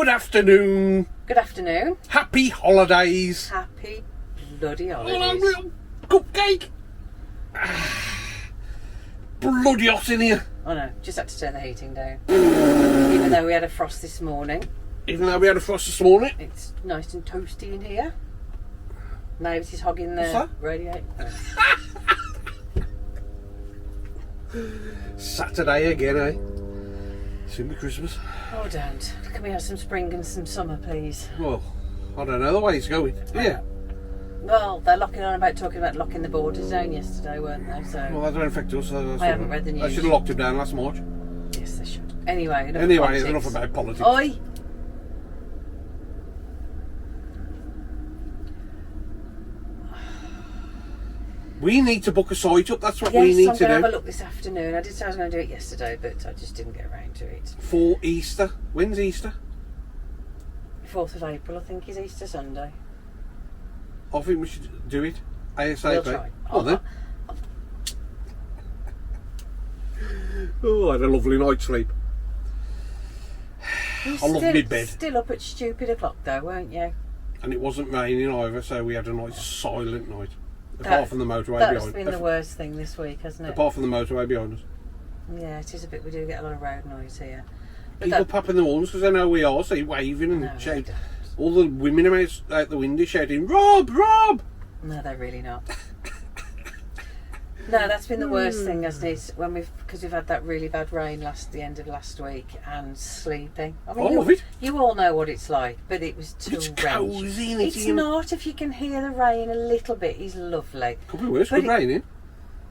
Good afternoon. Good afternoon. Happy holidays. Happy bloody Hello, holidays. little cupcake. Bloody hot in here. I know, just had to turn the heating down. Even though we had a frost this morning. Even though we had a frost this morning. It's nice and toasty in here. Neighbours is hogging the radiator. Saturday again, eh? Soon be Christmas. Oh, don't. Can we have some spring and some summer, please? Well, I don't know the way it's going. Yeah. Well, they're talking about locking the borders down yesterday, weren't they? So. Well, that don't affect us. I haven't read the news. I should have locked it down last March. Yes, they should. Anyway, Enough about politics. Oi! We need to book a site up. That's what Yes, we need I'm to going to do. have a look this afternoon. I did say I was going to do it yesterday, but I just didn't get around to it. For Easter. When's Easter? 4th of April, I think, is Easter Sunday. I think we should do it. ASAP. We'll try. Oh, then. Oh, I had a lovely night's sleep. I love my bed. Still up at stupid o'clock though, weren't you? And it wasn't raining either, so we had a nice silent night. Apart from the motorway behind us. That's been the worst thing this week, hasn't it? Apart from the motorway behind us. Yeah, it is a bit. We do get a lot of road noise here. But People popping the horns because they know we are, so you're waving and shouting. All the women are out the window shouting, "Rob, Rob!" No, they're really not. No, that's been the worst thing, hasn't it? Because we've had that really bad rain the end of last week and sleeping. I mean, love it. You all know what it's like, but it was too It's cosy. It's not. If you can hear the rain a little bit, it's lovely. Could be worse. Good raining.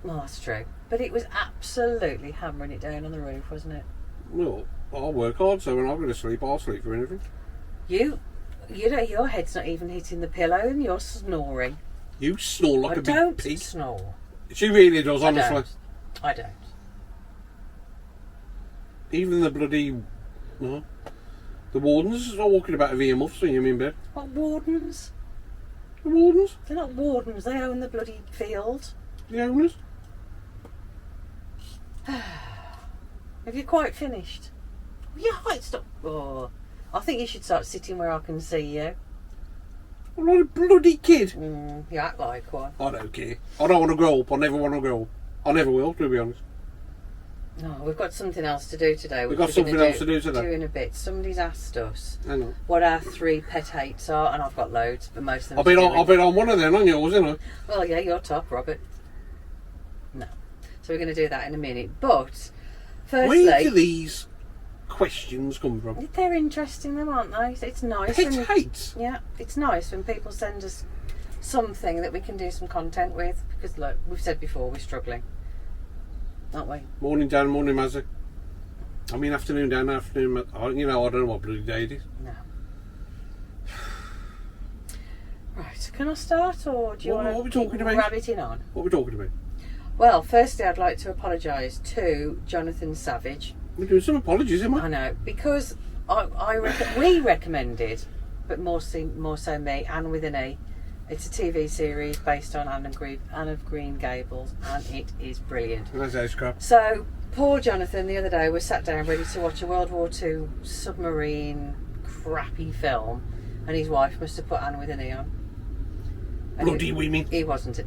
Well, that's true. But it was absolutely hammering it down on the roof, wasn't it? Well, I'll work hard, so when I'm going to sleep, I'll sleep for anything. You know, your head's not even hitting the pillow and you're snoring. You snore like a big don't pig. snore. She really does, honestly. I don't. Even the bloody... No. The wardens are walking about with earmuffs when you're in bed. What wardens? The wardens? They're not wardens, they own the bloody field. The owners? Have you quite finished? Yeah, stop. Oh, I think you should start sitting where I can see you. I'm not a bloody kid. You act like one. I don't care. I don't want to grow up. I never want to grow up. I never will, to be honest. No, we've got something else to do today. We've got something else to do today. Do in a bit. Somebody's asked us Hang on. what our 3 pet hates are, and I've got loads, but most of them. I've been on one of them on yours, haven't I? Well, yeah, you're top, Robert. No. So we're going to do that in a minute. But, firstly... Where do these questions come from? They're interesting, though, aren't they? It's nice. Pet hates? Yeah, it's nice when people send us something that we can do some content with. Because, look, we've said before, we're struggling. Aren't we? Morning Dan, morning Mazza. I mean afternoon Dan, afternoon you know, I don't know what bloody day it is. No. Right, can I start or do you want to grab it in on? What are we talking about? Well, firstly I'd like to apologise to Jonathan Savage. We're doing some apologies, am I? I know, because we recommended, but more so me, Anne with an E. It's a TV series based on Anne of Green Gables, and it is brilliant. That's crap. So, poor Jonathan, the other day, was sat down ready to watch a World War II submarine crappy film, and his wife must have put Anne with an E on. And Bloody women. He wasn't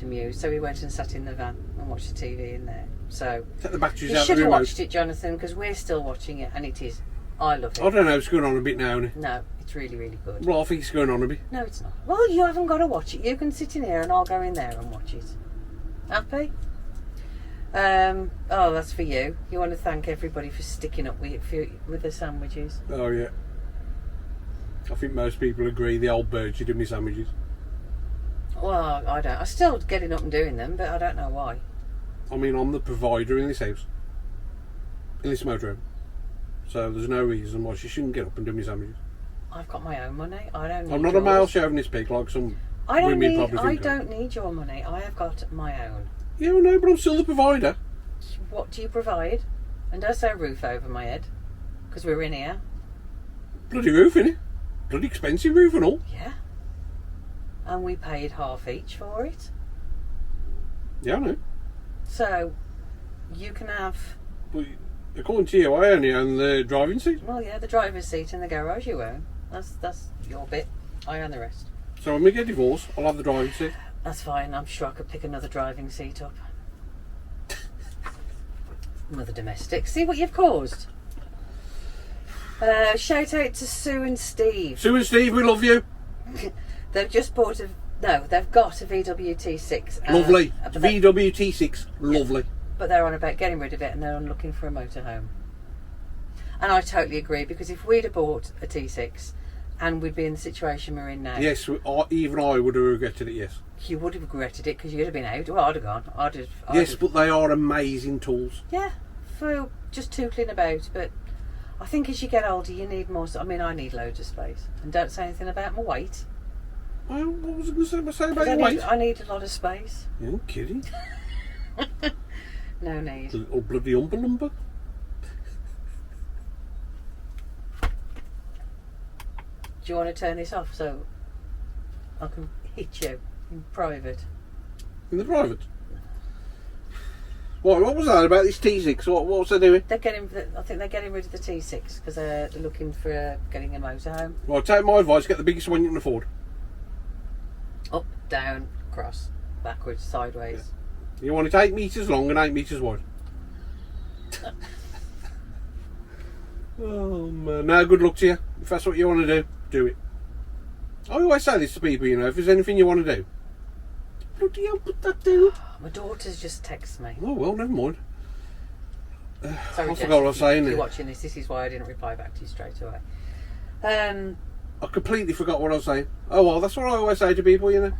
amused, so he went and sat in the van and watched the TV in there. So, take the batteries you out should the have remote. watched it, Jonathan, because we're still watching it, and it is. I love it. I don't know, it's going on a bit now, isn't it? No, it's really, really good. Well, I think it's going on a bit. No, it's not. Well, you haven't got to watch it. You can sit in here and I'll go in there and watch it. Happy? Oh, that's for you. You want to thank everybody for sticking up with the sandwiches. Oh, yeah. I think most people agree the old birds should do me sandwiches. Well, I don't. I'm still getting up and doing them, but I don't know why. I mean, I'm the provider in this house. In this motorhome. So there's no reason why she shouldn't get up and do me sandwiches. I've got my own money. I don't need I'm not yours. a male chauvinist pig like some women probably think. I don't need your money. I have got my own. Yeah, I know, but I'm still the provider. What do you provide? And does there a roof over my head? Because we're in here. Bloody roof, innit? Bloody expensive roof and all. Yeah. And we paid half each for it. Yeah, I know. So, you can have... But According to you, I only own the driving seat. Well, yeah, the driver's seat in the garage you own. That's your bit. I own the rest. So when we get divorced, I'll have the driving seat. That's fine. I'm sure I could pick another driving seat up. Another domestic. See what you've caused. Shout out to Sue and Steve. Sue and Steve, we love you. They've just bought they've got a VWT6. Lovely. But VWT6, lovely. but they're on about getting rid of it and they're on looking for a motorhome. And I totally agree, because if we'd have bought a T6 and we'd be in the situation we're in now, Yes, even I would have regretted it, yes. you would have regretted it because you'd have been out. Well, I'd have gone. Yes, but they are amazing tools. Yeah, for just tootling about. But I think as you get older, you need more. I mean, I need loads of space. And don't say anything about my weight. Well, what was I going to say about your I weight? I need a lot of space. You're kidding. No need. The little bloody umber. Do you want to turn this off so I can hit you in private? In the private. What was that about this T6? What was they doing? I think they're getting rid of the T6 because they're looking for getting a motorhome. Well, take my advice, get the biggest one you can afford. Up, down, across, backwards, sideways. You want it 8 metres long and 8 metres wide. Oh man, now good luck to you. If that's what you want to do it. I always say this to people, you know, if there's anything you want to do, bloody hell, put that down. My daughter's just texted me. Oh well, never mind. Sorry, I Jess, forgot what I was saying if you're there. watching this is why I didn't reply back to you straight away. I completely forgot what I was saying. Oh well, that's what I always say to people, you know.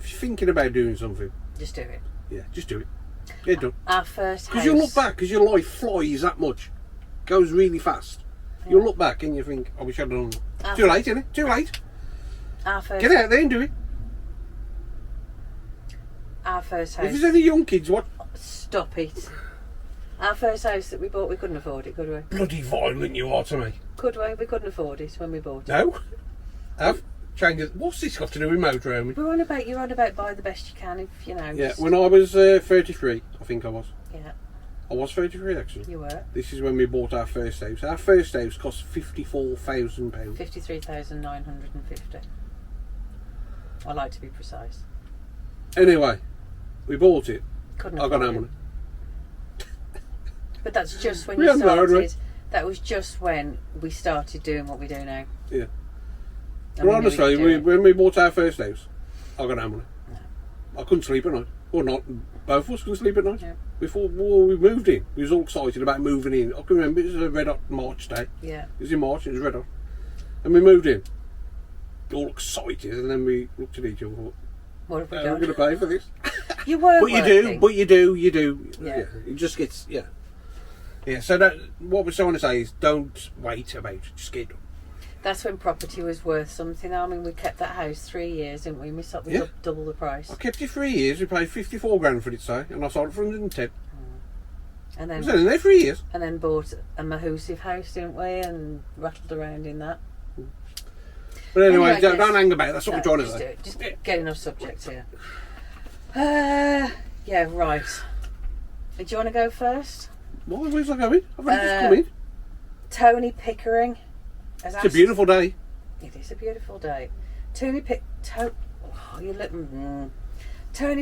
If you're thinking about doing something, Just do it. yeah, just do it. Get it done. Our first house. Because you'll look back, because your life flies that much. Goes really fast. Yeah. You'll look back and you think, I wish I'd done that. Too late, isn't it? Too late. Our first, Get out there and do it. Our first house. If there's any young kids, what? Stop it. Our first house that we bought, we couldn't afford it, could we? Bloody violent you are to me. Could we? We couldn't afford it when we bought it. No? Have changed it. What's this got to do with motorhome? You're on about buy the best you can, if you know. Yeah, just- when I was 33, I think I was. Yeah, I was 33 actually. you were. This is when we bought our first house. Our first house cost £54,000. 53,950. I like to be precise. Anyway, we bought it. Couldn't I got afford no it. money. But that's just when We you hadn't married, started. right? That was just when we started doing what we do now. Yeah. And we But knew honestly, could do it. when we bought our first house, I got no money. I couldn't sleep at night. Or not, both of us couldn't sleep at night. Yeah. Before we moved in, we was all excited about moving in. I can remember it was a red hot March day. Yeah. It was in March, it was red hot. And we moved in, all excited, and then we looked at each other and thought, What have we we're done? going to pay for this. You were But you do. Yeah. It just gets, yeah. Yeah, so what we're trying to say is don't wait about it, just get it done. That's when property was worth something. I mean, we kept that house 3 years, didn't we? We Yeah. double the price. I kept it 3 years, we paid 54 grand for it, say, and I sold it for 110. And I was then in there 3 years. and then bought a Mahusive house, didn't we? And rattled around in that. But anyway, Anyway, don't yes. hang about it, that's what we're trying to just say. do it. Just getting off subject here. Yeah, right. Do you want to go first? Where's I going? I've only just come in. Tony Pickering has It's a beautiful day. It is a beautiful day. Tony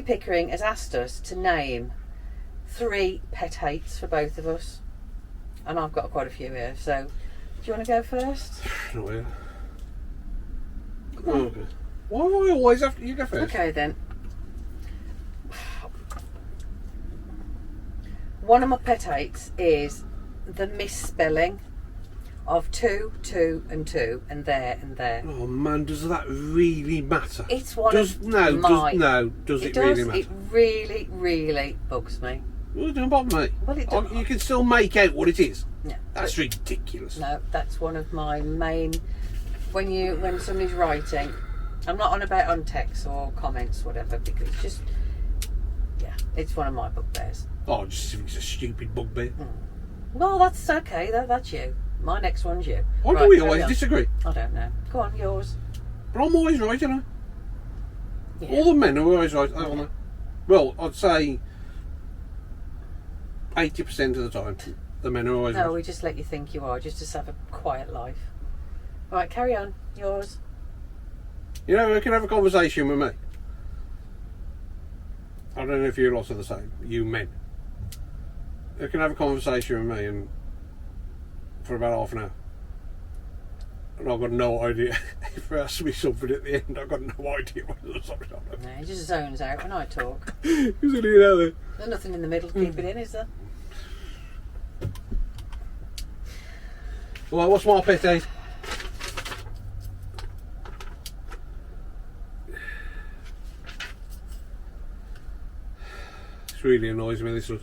Pickering has asked us to name 3 pet hates for both of us, and I've got quite a few here. So, do you want to go first? Not really. Oh, okay. Why do I always have to? You go first. Okay then. One of my pet hates is the misspelling of two, and two, and there, and there. Oh man, does that really matter? It's one does of no, mine. does it does. really matter? It really, really bugs me. Well, it don't bother me. Well, it don't. You can still make out what it is. No, That's ridiculous. no, that's one of my main. When somebody's writing, I'm not on about on text or comments, whatever, because it's just, yeah, it's one of my bugbears. Oh, just think it's a stupid bugbear. Well, that's okay. That's you. My next one's you. Why Right, do we carry always on. disagree? I don't know. Go on, yours. But I'm always right, you know. Yeah. All the men are always right, aren't they? Well, I'd say 80% of the time. The men are always No, right. we just let you think you are, just to have a quiet life. Right, carry on. Yours. You know, we can have a conversation with me. I don't know if you lots are the same. You men. You can have a conversation with me and for about half an hour. And I've got no idea. If it asks me something at the end, I've got no idea what there's something on it. No, he just zones out when I talk. Who's in here out there? There's nothing in the middle to keep it in, is there? Well, what's my pet hate? This really annoys me, this does.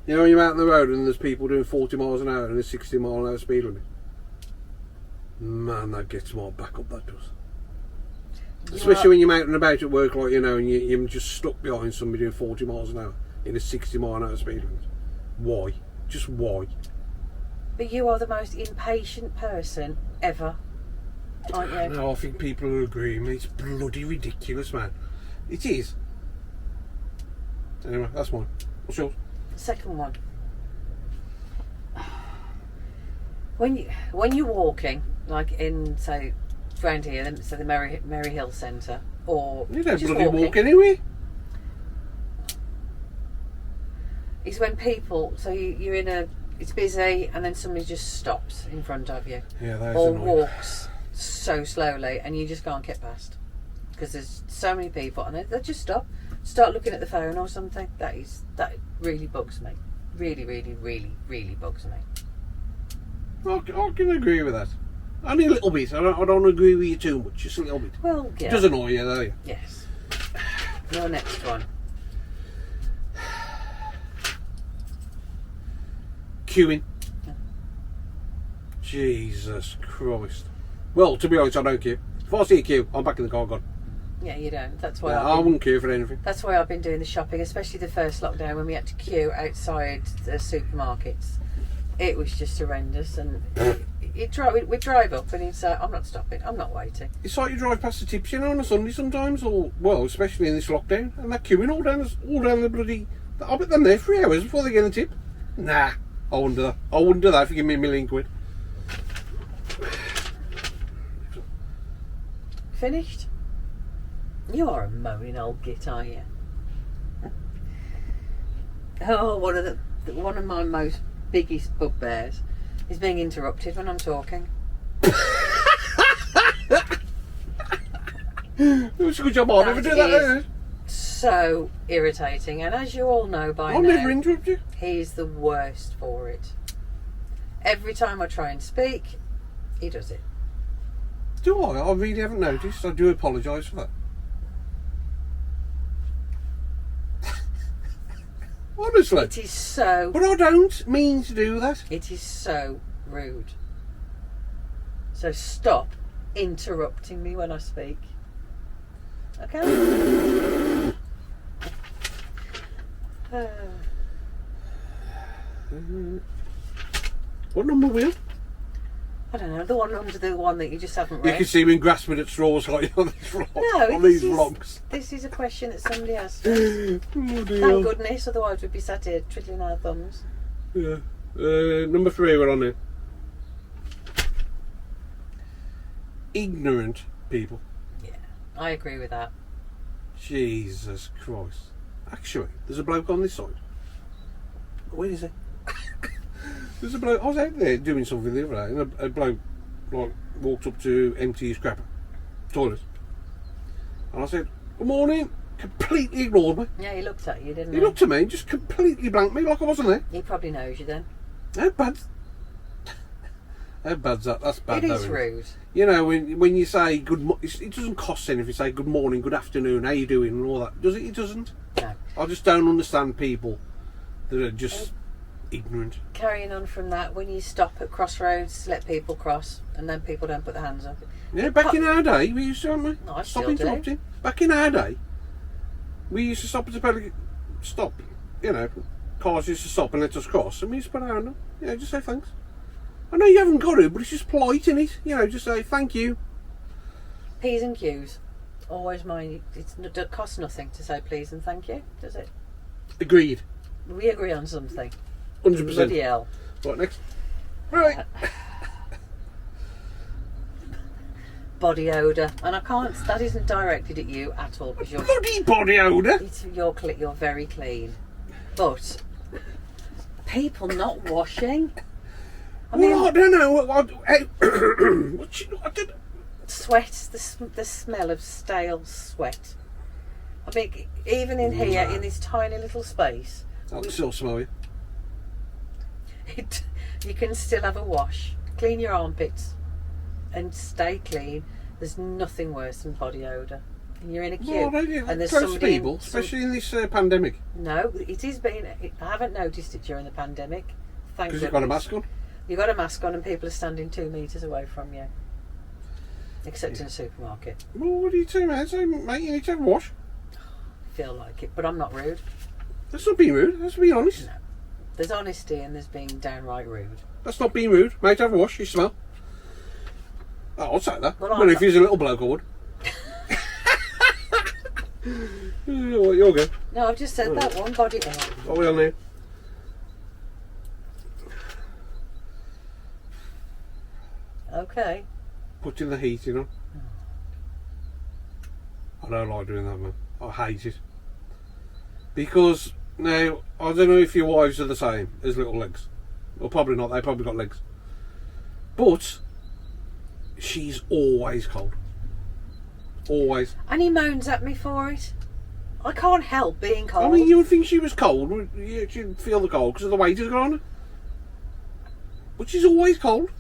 You know when you're out on the road and there's people doing 40 miles an hour and a 60 mile an hour speed limit? Man, that gets my back up, that does. Especially when you're out and about at work, like, you know, and you're just stuck behind somebody doing 40 miles an hour in a 60 mile an hour speed limit. Why? Just why? But you are the most impatient person ever, aren't you? No, I think people will agree with me. It's bloody ridiculous, man. It is. Anyway, that's mine. What's yours? Second one. When you're walking, like in, say, around here, so the Merry Hill Centre, or You don't just bloody walking, walk anywhere. is when people, so you're in a, it's busy, and then somebody just stops in front of you, Yeah, that is or annoying. walks so slowly, and you just can't get past because there's so many people, and they just start looking at the phone or something. That really bugs me. Really, really, really, really bugs me. I can agree with that. Only a little bit. I don't agree with you too much. Just a little bit. Well, yeah. It does annoy you, though. Yes. Your next one. Queuing. Jesus Christ. Well, to be honest, I don't queue. If I see a queue, I'm back in the car gone. Yeah, you don't. That's why I wouldn't queue for anything. That's why I've been doing the shopping, especially the first lockdown when we had to queue outside the supermarkets. It was just horrendous, and we'd drive up and he'd say, "I'm not stopping. I'm not waiting." It's like you drive past the tips, you know, on a Sunday sometimes, or well, especially in this lockdown, and they're queuing all down the bloody. I'll bet them there 3 hours before they get a tip. Nah, I wouldn't do that. I wouldn't do that if you give me £1,000,000. Finished? You are a moaning old git, aren't you? Oh, one of my most biggest bugbears is being interrupted when I'm talking. It's a good job I never do that. is so irritating, and as you all know by I'll now, never interrupt you. he's the worst for it. Every time I try and speak, he does it. Do I? I really haven't noticed. I do apologise for that. Honestly. It is so. But I don't mean to do that. It is so rude. So stop interrupting me when I speak. Okay? What number were you? I don't know, the one under the one that you just haven't You read. can see me grasping at straws like on these vlogs. No, on these vlogs. This is a question that somebody asked. Oh Thank dear. goodness, otherwise we'd be sat here twiddling our thumbs. Yeah. Number 3 we're on here. Ignorant people. Yeah, I agree with that. Jesus Christ. Actually, there's a bloke on this side. Where is he? There's a bloke. I was out there doing something the other day, and a bloke like walked up to empty his crapper toilet, and I said, "Good morning." Completely ignored me. Yeah, he looked at you, didn't He looked at me and just completely blanked me like I wasn't there. He probably knows you then. How bad? How bad's that? That's bad. It though, is isn't it? rude. You know, when you say it doesn't cost anything. Say good morning, good afternoon, how you doing, and all that. Does it? It doesn't. No. I just don't understand people that are just ignorant. Carrying on from that, when you stop at crossroads to let people cross, and then people don't put their hands up. Yeah, back in our day, we used to, haven't we? No, I Stop still do. interrupting. Back in our day, we used to stop at the public stop. You know, cars used to stop and let us cross, and we used to put our hand up. Yeah, just say thanks. I know you haven't got to, but it's just polite, isn't it? You know, just say thank you. P's and Q's. Always mind, it costs nothing to say please and thank you, does it? Agreed. We agree on something. 100%. Bloody hell. Right, next. Right. Body odour, and I can't. That isn't directed at you at all because you're Bloody body odour. you're very clean, but people not washing. I mean, Well, I don't know. I don't. sweat. The smell of stale sweat. I mean, even in here, in this tiny little space, I can still smell you. you can still have a wash, clean your armpits, and stay clean. There's nothing worse than body odour. And you're in a queue, Well, don't you? and there's Close somebody. people, especially in this pandemic. No, it is been. I haven't noticed it during the pandemic. Thank Because you. you've got a mask on. You've got a mask on, and people are standing 2 metres away from you, except in a supermarket. Well, what are you doing, mate? So, mate, you need to have a wash. Feel like it, but I'm not rude. That's not being rude. That's being honest. No. There's honesty and there's being downright rude. That's not being rude. Mate, have a wash. You smell. Oh, I'll say that. Well, Well, if he's a little bloke, I would. You're good. No, I've just said that one. Body odour. What are we on there? Okay. Putting the heating on. I don't like doing that, man. I hate it. Because, now, I don't know if your wives are the same as little legs. Well, probably not. They probably got legs. But, she's always cold. Always. And he moans at me for it. I can't help being cold. I mean, you would think she was cold. You'd feel the cold because of the weight has gone on her. But she's always cold.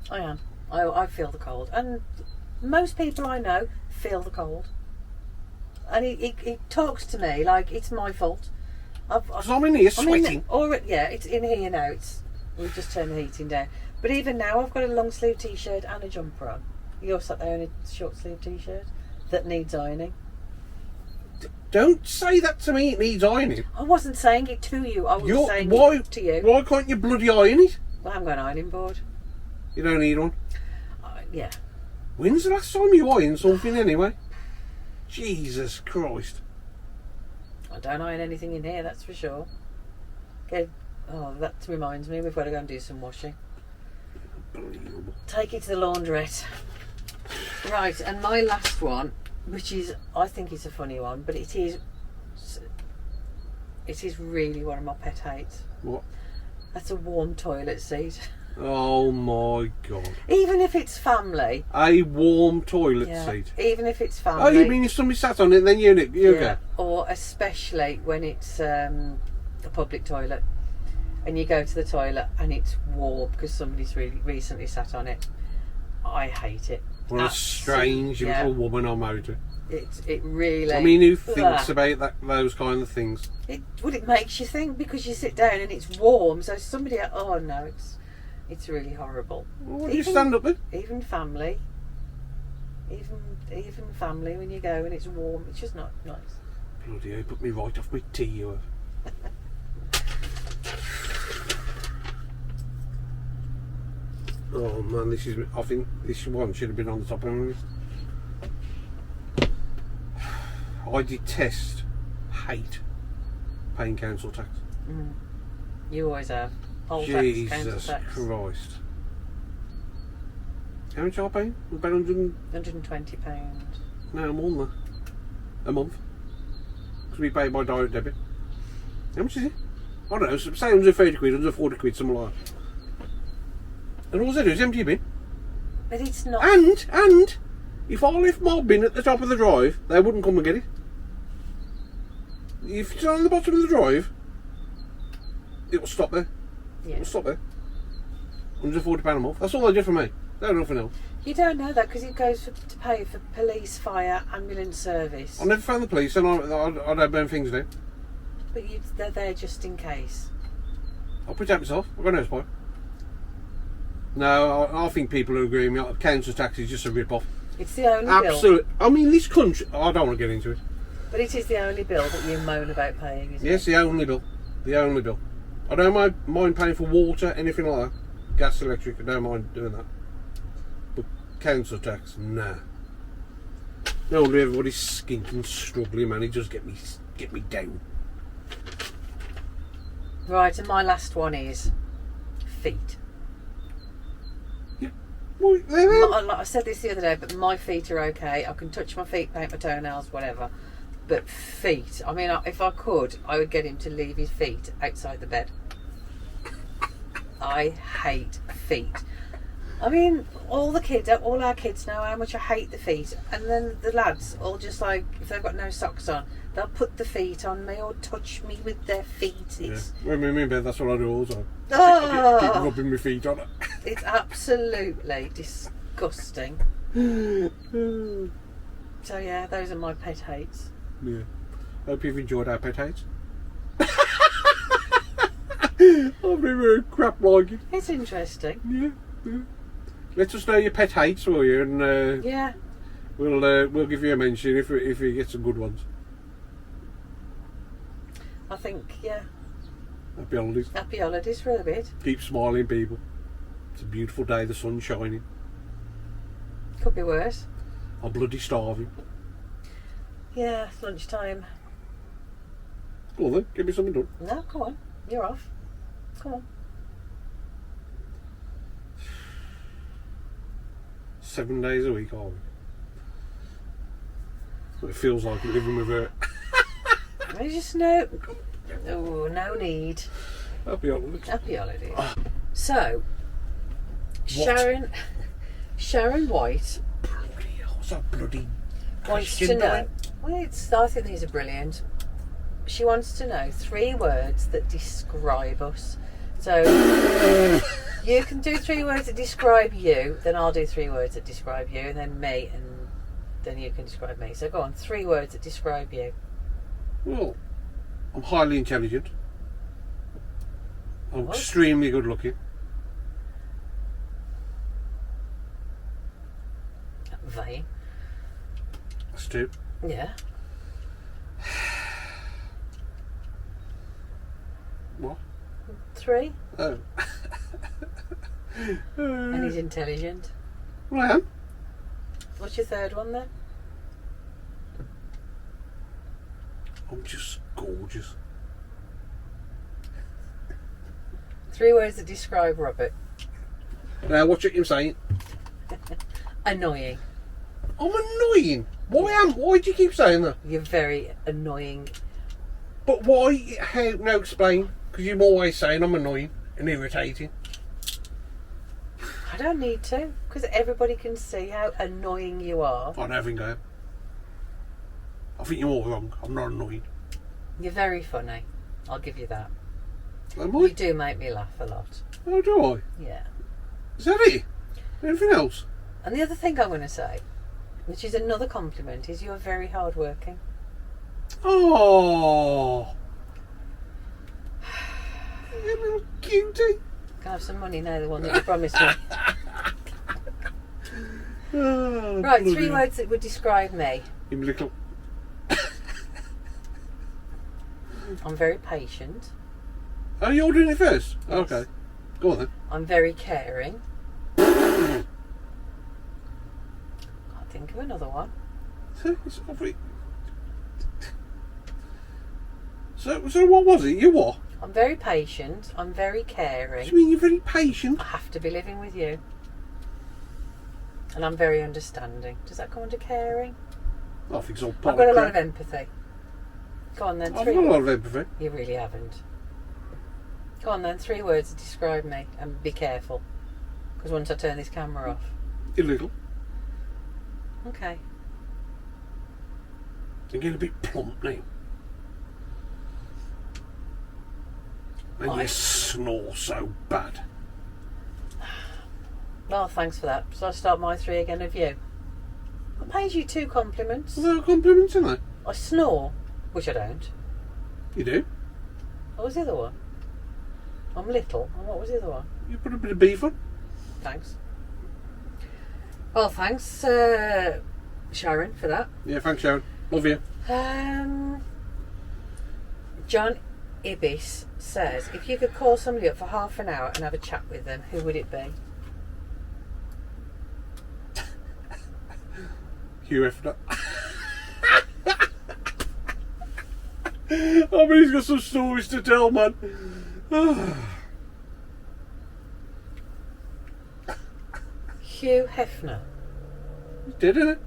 I am. I feel the cold. And most people I know feel the cold. And he talks to me like it's my fault. Because I'm in here sweating. Yeah, it's in here now. We've just turned the heating down. But even now, I've got a long sleeve t-shirt and a jumper on. You're sat there in a short sleeve t-shirt that needs ironing. Don't say that to me, it needs ironing. I wasn't saying it to you. I was saying it to you. Why can't you bloody iron it? Well, I haven't got an ironing board. You don't need one. Yeah. When's the last time you ironed something anyway? Jesus Christ. I don't iron anything in here, that's for sure. Okay. Oh, that reminds me, we've got to go and do some washing. Unbelievable. Take it to the laundrette. Right, and my last one, which is, I think it's a funny one, but it is really one of my pet hates. What? That's a warm toilet seat. Oh my God. Even if it's family. A warm toilet seat. Even if it's family. Oh, you mean if somebody sat on it, then you go? Or especially when it's a public toilet and you go to the toilet and it's warm because somebody's really recently sat on it. I hate it. What a strange little woman I'm married to. It really. I mean, who thinks about those kind of things? It makes you think because you sit down and it's warm. So somebody, oh no, it's really horrible. Well, what do you stand up with? Even family, even family, when you go and it's warm, it's just not nice. Bloody hell, put me right off my tea, you have. Oh man, I think this one should have been on the top of my list. I detest, hate paying council tax. You always have. Poll tax, Jesus council tax. Christ. How much are I paying? About £120. No, more than that. A month. Because we pay by direct debit. How much is it? I don't know, say 130 quid, 140 quid, something like that. And all they do is empty your bin. But it's not. And if I left my bin at the top of the drive, they wouldn't come and get it. If it's on the bottom of the drive, it will stop there. Yeah. It will stop there. £140 a month. That's all they do for me. They don't know nothing else. You don't know that because it goes to pay for police, fire, ambulance service. I never found the police and I don't burn things down. But they're there just in case. I'll protect myself. I've got no spy. No, I think people who agree with me, council tax is just a rip-off. It's the only bill. Absolutely. I mean, this country... I don't want to get into it. But it is the only bill that you moan about paying, isn't Yes, it? the only bill. The only bill. I don't mind paying for water, anything like that. Gas, electric, I don't mind doing that. But council tax, nah. No wonder everybody's skint and struggling, man. It just get me down. Right, and my last one is feet. Well, Like I said this the other day, but my feet are okay. I can touch my feet, paint my toenails, whatever. But feet, I mean, if I could, I would get him to leave his feet outside the bed. I hate feet. I mean, all our kids know how much I hate the feet. And then the lads, all just like, if they've got no socks on, they'll put the feet on me or touch me with their feet. It's, when we're in bed, that's what I do all the time. Oh. Keep rubbing my feet on it. It's absolutely disgusting. So yeah, those are my pet hates. Yeah. Hope you've enjoyed our pet hates. I've never heard crap like it. It's interesting. Yeah. Let us know your pet hates, will you? And Yeah. we'll give you a mention if we get some good ones. I think, yeah. Happy holidays. Happy holidays for a bit. Keep smiling, people. It's a beautiful day. The sun's shining. Could be worse. I'm bloody starving. Yeah, it's lunchtime. Go on then, give me something done. No, come on. You're off. Come on. 7 days a week, are we? Well, it feels like living with her. I just know. Oh, no need. Happy holidays. Happy holidays. So, Sharon White What's that bloody wants to question know. doing? Well, I think these are brilliant. She wants to know 3 words that describe us. So you can do 3 words that describe you, then I'll do 3 words that describe you, and then me, and then you can describe me. So go on, 3 words that describe you. Well, I'm highly intelligent. I'm What? extremely good looking. Vain. That's 2. Yeah. What? 3. Oh. And he's intelligent. Well, I am. What's your 3rd one then? I'm just gorgeous. 3 words that describe Robert. Now, watch what you're saying. Annoying. I'm annoying. Why do you keep saying that? You're very annoying. But why? How? No, explain. Because you're always saying I'm annoying and irritating. I don't need to, because everybody can see how annoying you are. I don't think I am. I think you're all wrong. I'm not annoying. You're very funny. I'll give you that. Am You I? do make me laugh a lot. Oh, do I? Yeah. Is that it? Anything else? And the other thing I'm going to say, which is another compliment, is you're very hardworking. Oh. You little cutie. Can I have some money now, the one that you promised me? Oh, Right, bloody 3 hell. words that would describe me. You little. I'm very patient. Oh, you're doing it first? Yes. Okay. Go on then. I'm very caring. Can't think of another one. So what was it? You what? I'm very patient. I'm very What caring. do you mean you're very patient? I have to be living with you. And I'm very understanding. Does that come under caring? I think it's all I've part got a of lot of crap. empathy. Go on then, I've 3 got a lot words. of empathy. You really haven't. Go on then, 3 words to describe me, and be careful. Because once I turn this camera off. You little. Okay. You're getting a bit plump now. And you Right. snore so bad. Well, thanks for that. So I'll start my 3 again of you. I paid you 2 compliments. Well, there are compliments in there. I snore, which I don't. You do. What was the other one? I'm little. And what was the other one? You put a bit of beef on. Thanks. Well, thanks, Sharon, for that. Yeah, thanks, Sharon. Love you. John Ibis says, if you could call somebody up for half an hour and have a chat with them, who would it be? Hugh Hefner. I mean, he's got some stories to tell, man. Hugh Hefner. Did it?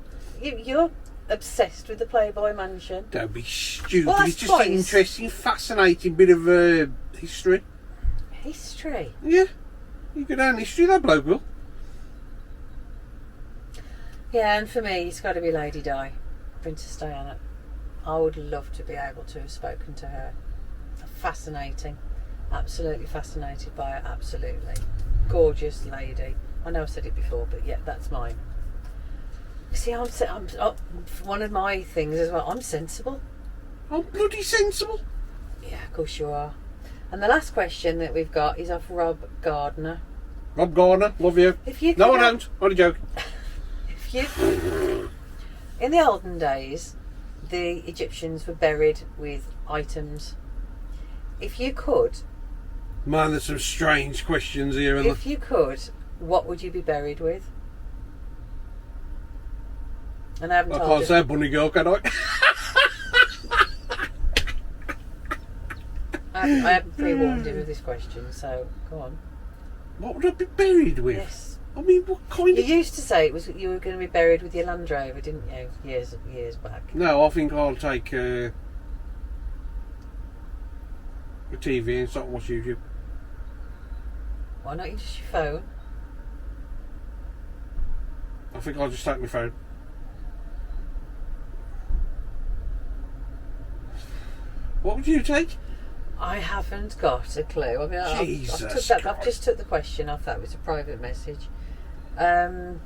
You're obsessed with the Playboy Mansion. Don't be stupid. Well, It's just an interesting, fascinating bit of history. History? Yeah. You go down history, that bloke will. Yeah, and for me, it's got to be Lady Di, Princess Diana. I would love to be able to have spoken to her. Fascinating. Absolutely fascinated by her, absolutely. Gorgeous lady. I know I've said it before, but yeah, that's mine. See, I'm one of my things as well, I'm sensible. I'm bloody sensible. Yeah, of course you are. And the last question that we've got is off Rob Gardner. Rob Gardner, love you. If you No, I don't. Only joking. In the olden days, the Egyptians were buried with items. If you could... Man, there's some strange questions here. If you could, what would you be buried with? And I haven't I told can't you. say bunny girl, can I? I haven't pre-warned him with this question, so go on. What would I be buried with? Yes. I mean, what kind You of... used to say it was you were going to be buried with your Land Rover, didn't you? Years back. No, I think I'll take a TV and start watching YouTube. Why not just your phone? I think I'll just take my phone. What would you take? I haven't got a clue. I mean, Jesus I've just took the question off. That was a private message. I'd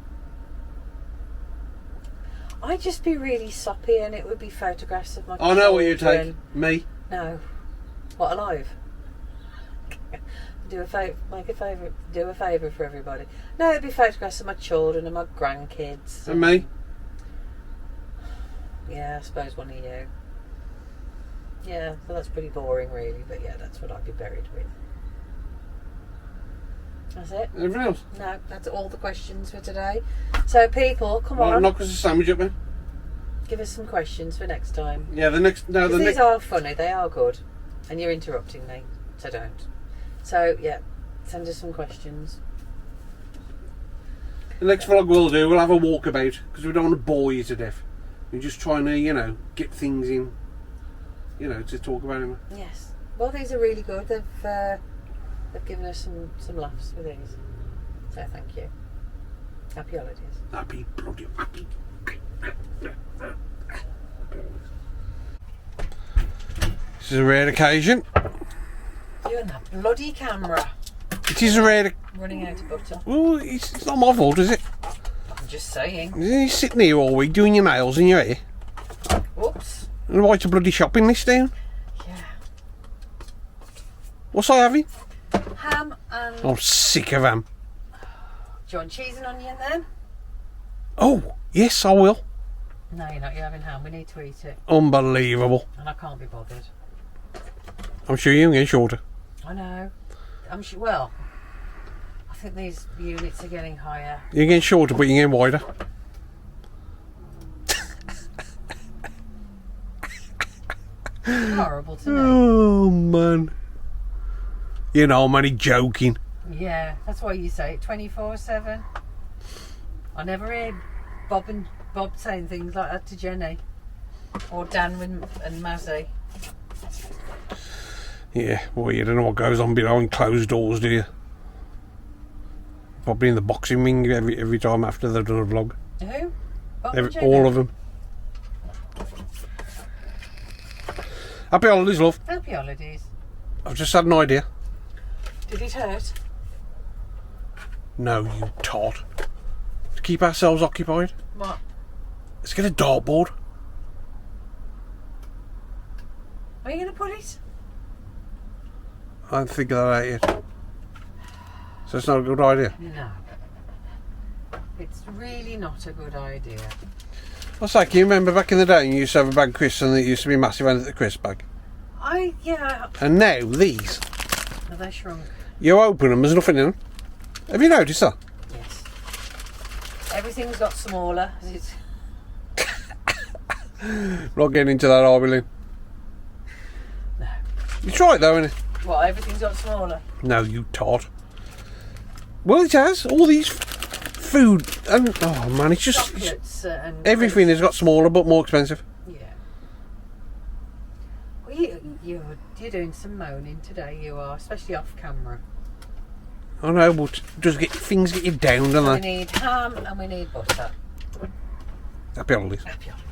just be really soppy, and it would be photographs of my I know what you take. children. Me. No. What, alive? Do a favour for everybody. No, it'd be photographs of my children and my grandkids. And me. Yeah, I suppose one of you. Yeah, well, that's pretty boring, really. But yeah, that's what I'd be buried with. That's it. Everything else. No, that's all the questions for today. So, people, come Right, on, knock us a sandwich up then. give us some questions for next time. Yeah, the next. No, 'Cause the these next. are funny. They are good, and you're interrupting me, so don't. So yeah, send us some questions. The next vlog we'll do, we'll have a walkabout because we don't want to bore you to death. We're just trying to, get things in, to talk about them. Yes. Well, these are really good. They've given us some laughs with these. So thank you. Happy holidays. Happy bloody happy. This is a rare occasion. You and that bloody camera. It is a rare. Running out of butter. Well, it's not my fault, is it? I'm just saying. You're sitting here all week doing your nails and your hair. Whoops. And write a bloody shopping list down. Yeah. What's I having? Ham and... I'm sick of ham. Do you want cheese and onion then? Oh, yes, I will. No, you're not. You're having ham. We need to eat it. Unbelievable. And I can't be bothered. I'm sure you're getting shorter. I know. I'm sure... Well, I think these units are getting higher. You're getting shorter, but you're getting wider. Horrible to me. Oh, man. I'm only joking. Yeah, that's why you say it 24/7. I never hear Bob saying things like that to Jenny. Or Dan and Mazzy. Yeah, well, you don't know what goes on behind closed doors, do you? Probably in the boxing ring every time after they've done a vlog. Who? Bob and Jenny? All of them. Happy holidays, love. Happy holidays. I've just had an idea. Did it hurt? No, you tot. To keep ourselves occupied, What? let's get a dartboard. Are you going to put it? I don't think of that out yet. So it's not a good idea. No. It's really not a good idea. What's that? Can you remember back in the day you used to have a bag of crisps and it used to be massive under the crisp bag? Yeah. And now these, No, they shrunk. you open them, there's nothing in them. Have you noticed that? Yes. Everything's got smaller. It's... Not getting into that, are we, Lynn? No. You try it though, innit? What, everything's got smaller? No, you tot. Well, it has. All these food and oh man, it's just Chocolates and everything has got smaller but more expensive. Yeah. Well, you're doing some moaning today. You are, especially off camera. I know, but just things get you down, don't We they? need ham and we need butter. Happy holidays. Happy holidays.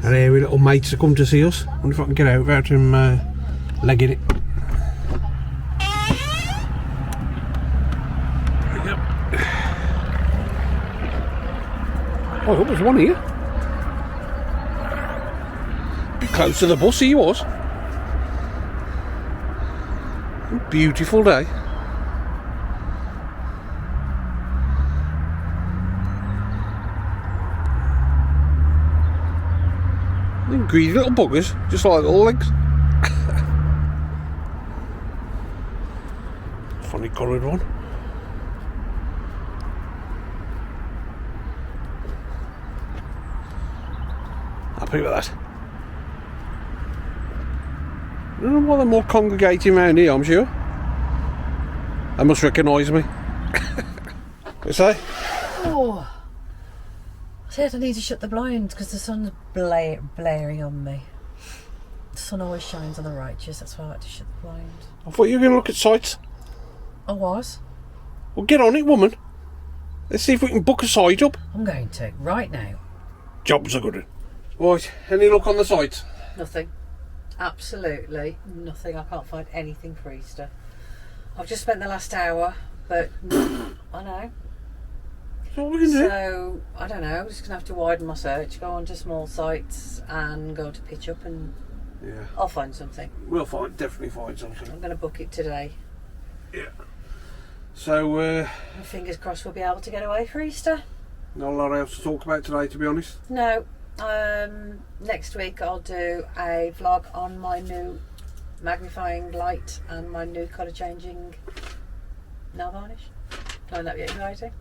And here we little mates have come to see us. Wonder if I can get out without him legging it. Yep. Oh, I hope there's one here. Bit close to the bus he was. Beautiful day. Greedy little buggers, just like little legs. Funny coloured one. Happy with that. I don't know why they're more congregating around here, I'm sure. They must recognise me. You say? Oh. I said I need to shut the blinds because the sun's blaring on me. The sun always shines on the righteous, that's why I like to shut the blinds. I thought you were going to look at sites. I was. Well, get on it, woman. Let's see if we can book a site up. I'm going to, right now. Jobs are good. Right, any luck on the site? Nothing. Absolutely nothing. I can't find anything for Easter. I've just spent the last hour, but I know. So what we can do? So, I don't know, I'm just going to have to widen my search, go on to small sites and go to pitch up and Yeah. I'll find something. We'll definitely find something. I'm going to book it today. Yeah. So, And fingers crossed we'll be able to get away for Easter. not a lot else to talk about today, to be honest. No, next week I'll do a vlog on my new magnifying light and my new colour changing nail varnish. Find that yet exciting.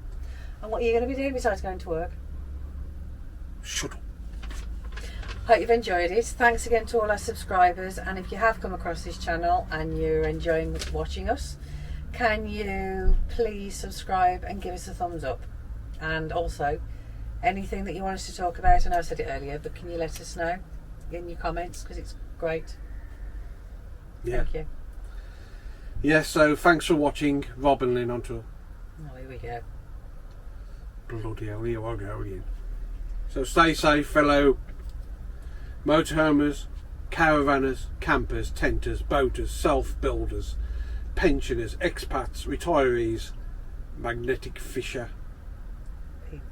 And what are you going to be doing besides going to work? Shut up. Hope you've enjoyed it. Thanks again to all our subscribers, and if you have come across this channel and you're enjoying watching us, can you please subscribe and give us a thumbs up? And also anything that you want us to talk about, I know I said it earlier, but can you let us know in your comments, because it's great. Yeah. Thank you. Yeah, so thanks for watching. Rob and Lynn on tour. Oh, here we go. Bloody hell, here I go again. So stay safe, fellow motorhomers, caravanners, campers, tenters, boaters, self-builders, pensioners, expats, retirees, magnetic fisher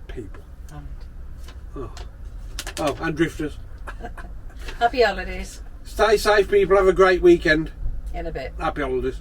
people. And drifters. Happy holidays. Stay safe, people. Have a great weekend. In a bit. Happy holidays.